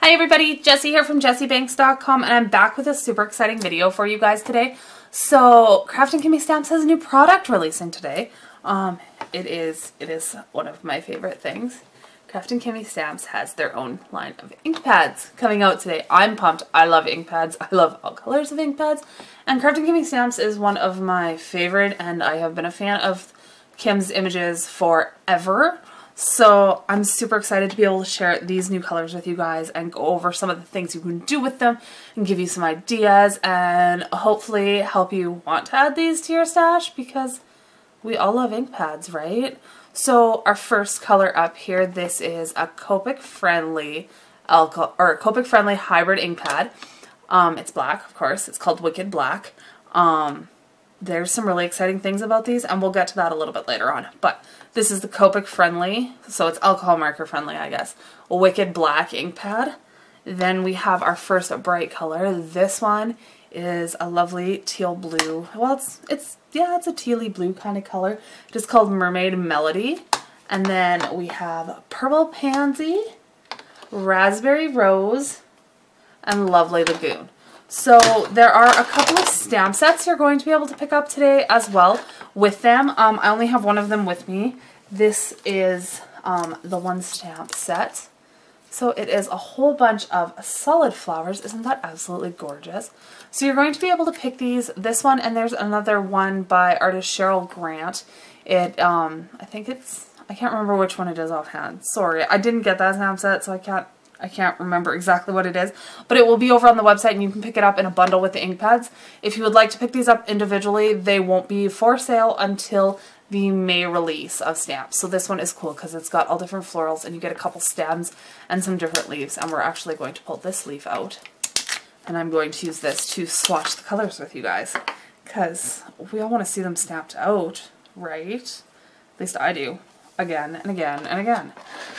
Hi everybody, Jessie here from jessiebanks.com, and I'm back with a super exciting video for you guys today. So, Kraftin Kimmie Stamps has a new product releasing today. It is one of my favorite things. Kraftin Kimmie Stamps has their own line of ink pads coming out today. I'm pumped. I love ink pads. I love all colors of ink pads. And Kraftin Kimmie Stamps is one of my favorite, and I have been a fan of Kim's images forever. So I'm super excited to be able to share these new colors with you guys and go over some of the things you can do with them and give you some ideas and hopefully help you want to add these to your stash, because we all love ink pads, right? So our first color up here, this is a Copic friendly hybrid ink pad. It's black, of course. It's called Wicked Black. There's some really exciting things about these, and we'll get to that a little bit later on. But this is the Copic friendly, so it's alcohol marker friendly, I guess. Wicked Black ink pad. Then we have our first bright color. This one is a lovely teal blue. Well, it's a tealy blue kind of color. It is called Mermaid Melody. And then we have Purple Pansy, Raspberry Rose, and Lovely Lagoon. So there are a couple of stamp sets you're going to be able to pick up today as well with them. I only have one of them with me. This is the one stamp set. So it is a whole bunch of solid flowers. Isn't that absolutely gorgeous? So you're going to be able to pick this one, and there's another one by artist Cheryl Grant. I can't remember which one it is offhand. Sorry, I didn't get that stamp set, so I can't remember exactly what it is, but it will be over on the website and you can pick it up in a bundle with the ink pads. If you would like to pick these up individually, they won't be for sale until the May release of stamps. So this one is cool because it's got all different florals and you get a couple stems and some different leaves, and we're actually going to pull this leaf out and I'm going to use this to swatch the colors with you guys because we all want to see them stamped out, right? At least I do. Again and again and again.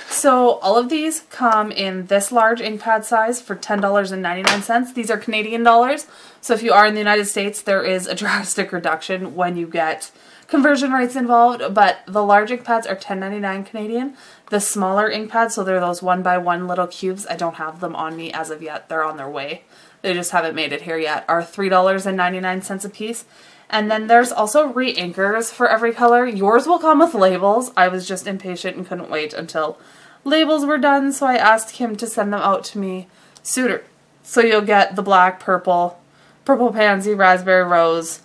So all of these come in this large ink pad size for $10.99. These are Canadian dollars. So if you are in the United States, there is a drastic reduction when you get conversion rates involved, but the large ink pads are $10.99 Canadian. The smaller ink pads, so they're those 1x1 little cubes, I don't have them on me as of yet. They're on their way. They just haven't made it here yet, are $3.99 a piece. And then there's also re-inkers for every color. Yours will come with labels. I was just impatient and couldn't wait until labels were done, so I asked him to send them out to me sooner. So you'll get the black, purple, Purple Pansy, Raspberry Rose,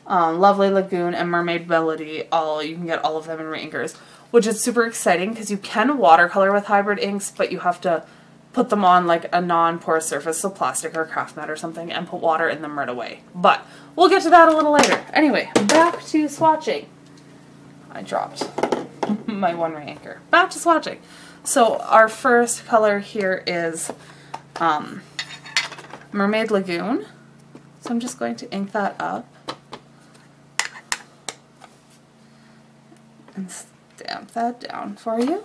Lovely Lagoon, and Mermaid Melody. You can get all of them in re-inkers, which is super exciting because you can watercolor with hybrid inks, but you have to put them on like a non-porous surface, so plastic or craft mat or something, and put water in them right away. But we'll get to that a little later. Anyway, back to swatching. I dropped my one re-inker. Back to swatching. So our first color here is Mermaid Lagoon. So I'm just going to ink that up and stamp that down for you.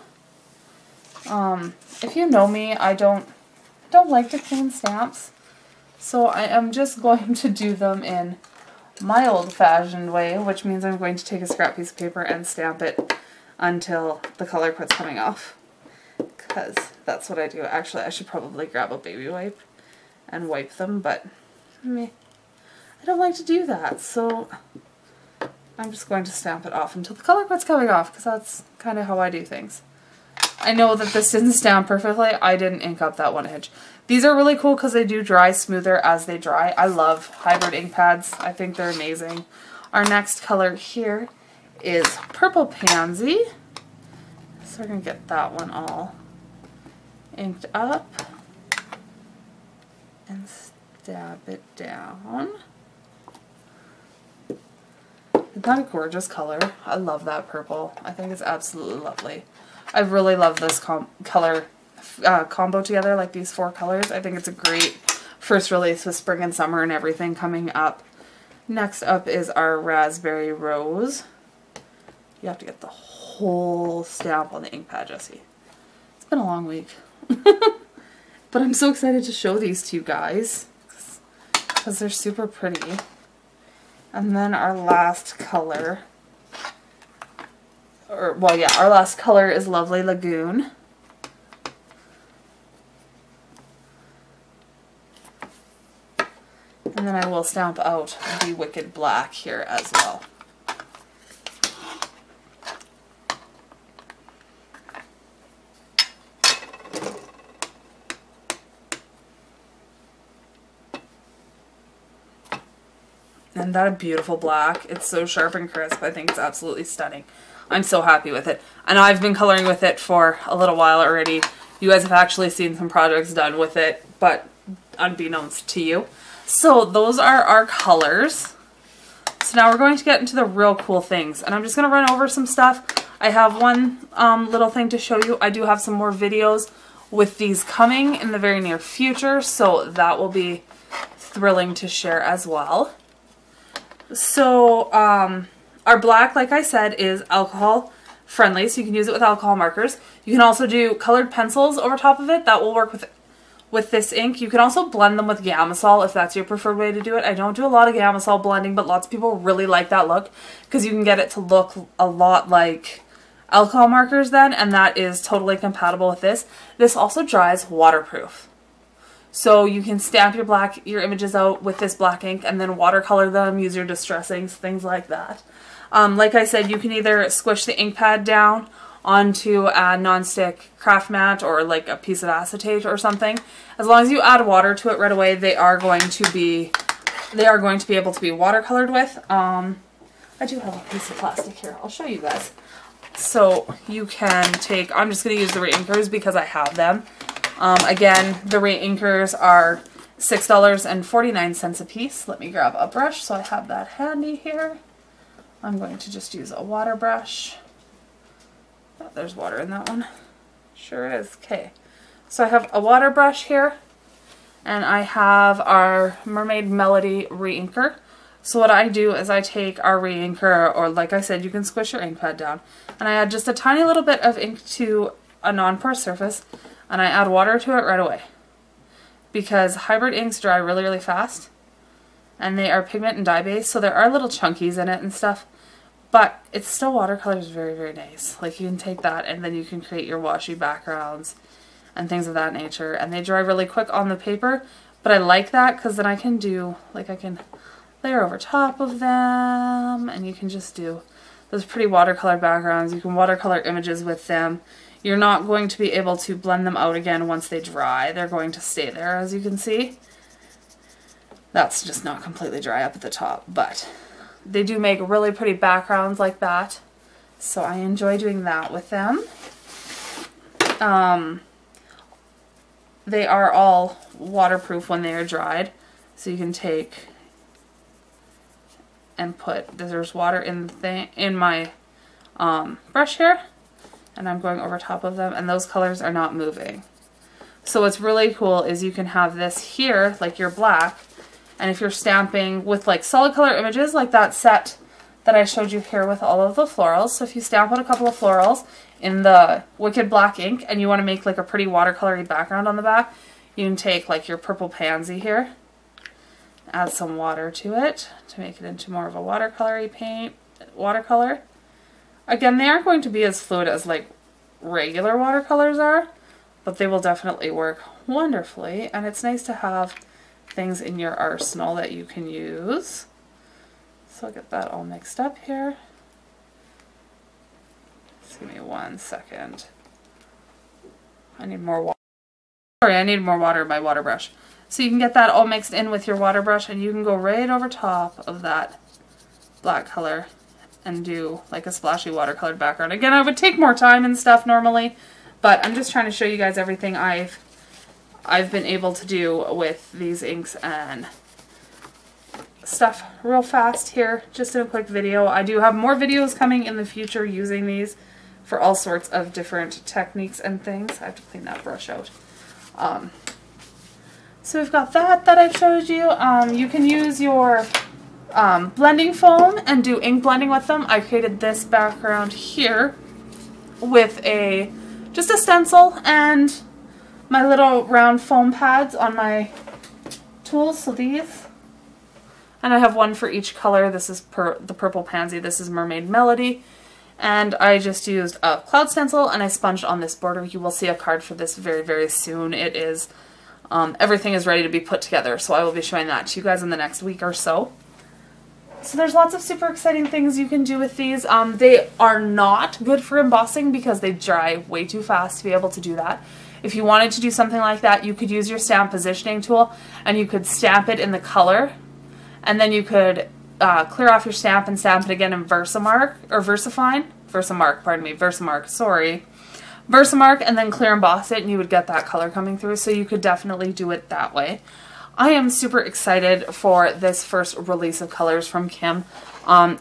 If you know me, I don't like to clean stamps, so I am just going to do them in my old-fashioned way, which means I'm going to take a scrap piece of paper and stamp it until the color quits coming off, because that's what I do. Actually, I should probably grab a baby wipe and wipe them, but I don't like to do that, so I'm just going to stamp it off until the color quits coming off, because that's kind of how I do things. I know that this didn't stamp perfectly. I didn't ink up that one edge. These are really cool because they do dry smoother as they dry. I love hybrid ink pads. I think they're amazing. Our next color here is Purple Pansy. So we're going to get that one all inked up and stab it down. Isn't that a gorgeous color? I love that purple. I think it's absolutely lovely. I really love this color combo together, like these four colors. I think it's a great first release with spring and summer and everything coming up. Next up is our Raspberry Rose. You have to get the whole stamp on the ink pad, Jessie. It's been a long week. But I'm so excited to show these to you guys because they're super pretty. And then our last color, our last color is Lovely Lagoon. And then I will stamp out the Wicked Black here as well. Isn't that a beautiful black? It's so sharp and crisp. I think it's absolutely stunning. I'm so happy with it. And I've been coloring with it for a little while already. You guys have actually seen some projects done with it, but unbeknownst to you. So those are our colors. So now we're going to get into the real cool things. And I'm just going to run over some stuff. I have one little thing to show you. I do have some more videos with these coming in the very near future. So that will be thrilling to share as well. So, our black, like I said, is alcohol friendly, so you can use it with alcohol markers. You can also do colored pencils over top of it. That will work with this ink. You can also blend them with Gamsol if that's your preferred way to do it. I don't do a lot of Gamsol blending, but lots of people really like that look because you can get it to look a lot like alcohol markers then, and that is totally compatible with this. This also dries waterproof. So you can stamp your images out with this black ink and then watercolor them, use your distress inks, things like that. Like I said, you can either squish the ink pad down onto a non-stick craft mat or like a piece of acetate or something. As long as you add water to it right away, they are going to be able to be watercolored with. I do have a piece of plastic here. I'll show you guys. So you can take, I'm just going to use the reinkers because I have them. Again, the reinkers are $6.49 a piece. Let me grab a brush so I have that handy here. I'm going to just use a water brush. Oh, there's water in that one. Sure is. Okay. So I have a water brush here, and I have our Mermaid Melody reinker. So what I do is I take our reinker, or like I said, you can squish your ink pad down, and I add just a tiny little bit of ink to a non-porous surface, and I add water to it right away. Because hybrid inks dry really, really fast, and they are pigment and dye based, so there are little chunkies in it and stuff, but it's still watercolors very, very nice. Like you can take that and then you can create your washy backgrounds and things of that nature, and they dry really quick on the paper, but I like that because then I can do, like I can layer over top of them, and you can just do those pretty watercolor backgrounds. You can watercolor images with them. You're not going to be able to blend them out again once they dry. They're going to stay there, as you can see. That's just not completely dry up at the top, but they do make really pretty backgrounds like that. So I enjoy doing that with them. They are all waterproof when they are dried. So you can take and put, there's water in my brush here, and I'm going over top of them, and those colors are not moving. So what's really cool is you can have this here, like your black, and if you're stamping with like solid color images, like that set that I showed you here with all of the florals. So if you stamp out a couple of florals in the Wicked Black ink and you want to make like a pretty watercolory background on the back, you can take like your purple pansy here, add some water to it to make it into more of a watercolor. Again, they aren't going to be as fluid as like regular watercolors are, but they will definitely work wonderfully, and it's nice to have things in your arsenal that you can use. So I'll get that all mixed up here. Just give me 1 second. I need more water. Sorry, I need more water in my water brush. So you can get that all mixed in with your water brush, and you can go right over top of that black color and do like a splashy watercolored background. Again, I would take more time and stuff normally, but I'm just trying to show you guys everything I've been able to do with these inks and stuff real fast here, just in a quick video. I do have more videos coming in the future using these for all sorts of different techniques and things. I have to clean that brush out. So we've got that I've showed you. You can use your blending foam and do ink blending with them. I created this background here with just a stencil and my little round foam pads on my tools, so these. And I have one for each color. This is the purple pansy, this is Mermaid Melody. And I just used a cloud stencil and I sponged on this border. You will see a card for this very, very soon. It is Everything is ready to be put together, so I will be showing that to you guys in the next week or so. So there's lots of super exciting things you can do with these. They are not good for embossing because they dry way too fast to be able to do that. If you wanted to do something like that, you could use your stamp positioning tool and you could stamp it in the color, and then you could clear off your stamp and stamp it again in Versamark, or Versamark, sorry. Versamark, and then clear emboss it, and you would get that color coming through, so you could definitely do it that way. I am super excited for this first release of colors from Kim.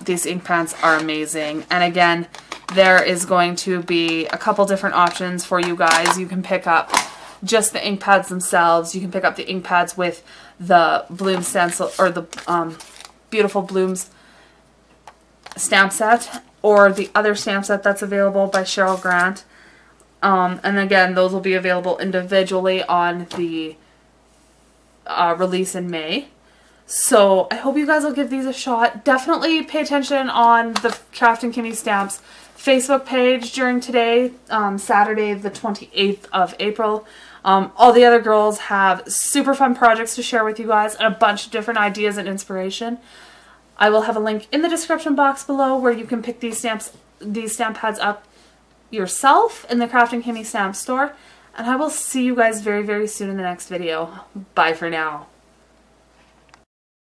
These ink pads are amazing, and again, there is going to be a couple different options for you guys. You can pick up just the ink pads themselves. You can pick up the ink pads with the Bloom stencil, or the Beautiful Blooms stamp set, or the other stamp set that's available by Cheryl Grant. And again, those will be available individually on the release in May. So I hope you guys will give these a shot. Definitely pay attention on the Kraftin Kimmie Stamps Facebook page during today, Saturday the 28th of April. All the other girls have super fun projects to share with you guys and a bunch of different ideas and inspiration. I will have a link in the description box below where you can pick these stamp pads up yourself in the Kraftin Kimmie Stamp store. And I will see you guys very, very soon in the next video. Bye for now.